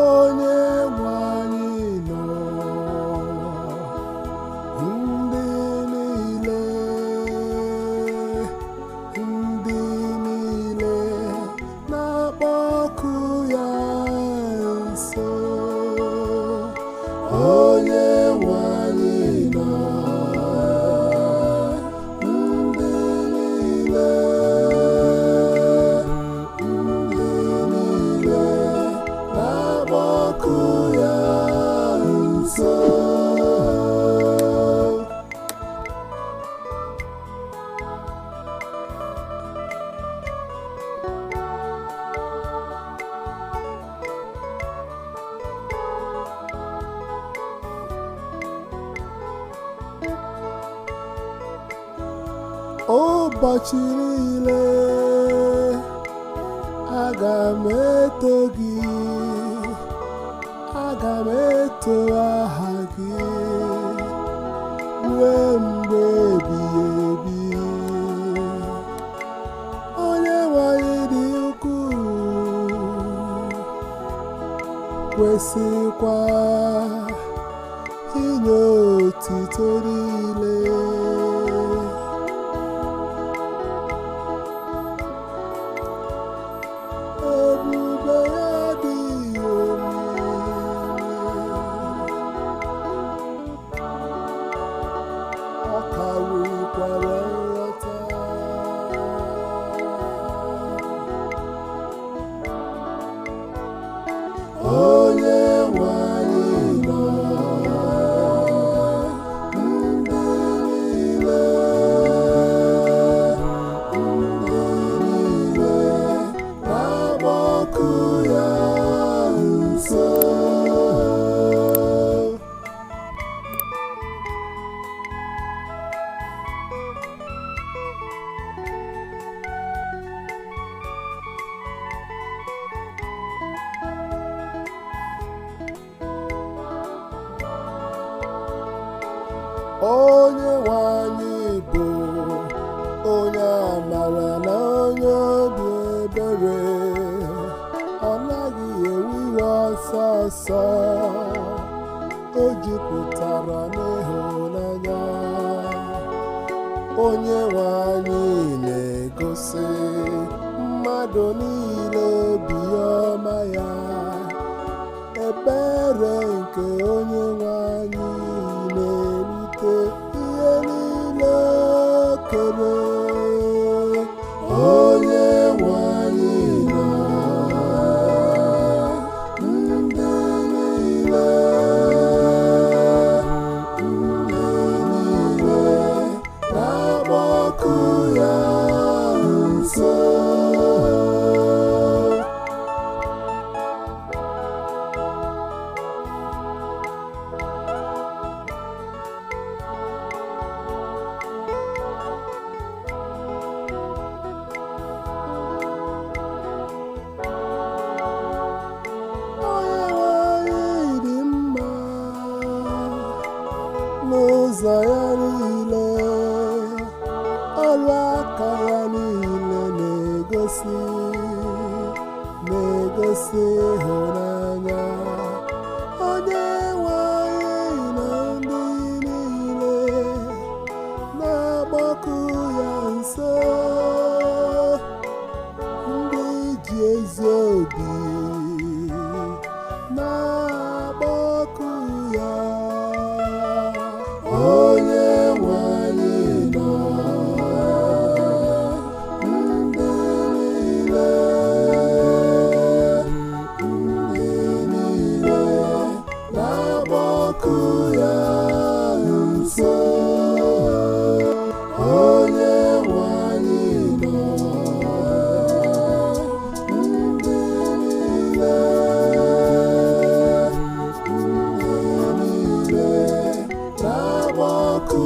Onye nwe anyị nọ, ndị niile na-akpọku ya nso. Onye nwe anyị nọ, ndị niile na-akpọku ya nso. Ụbọchị niile aga m eto gị, aga m eto aha gị ruo mgbe ebighị ebi. Onye nwe anyị dị ukwuu, kwesịkwa inye otuto niile. Ebube ya dị omimi, ọ karịkwara nghọta. Onye nwe anyị nọ, ndị niile na-akpọku ya nso. Onye nwe anyị bụ onye amara na onye obi ebere, ọ naghị ewe iwe ọsọ ọsọ, o jupụtara n'ịhụnanya. Onye nwe anyị na-egosi mmadụ niile obiọma ya. Ebere nke onye nwe anyị na-erute ihe niile o kere. Onye nwe anyị nọ, ndị niile na-akpọku ya nso. N'ụzọ ya niile, ọrụ aka ya niile na-egosi ịhụnanya. Onye nwe anyị na ndị niile na-akpọku ya nso, ndị ji ezi obi na-akpọku ya. Onye nwe anyị nọ, ndị niile na-akpọku ya nso. Onye nwe anyị nọ, ndị niile na-akpọku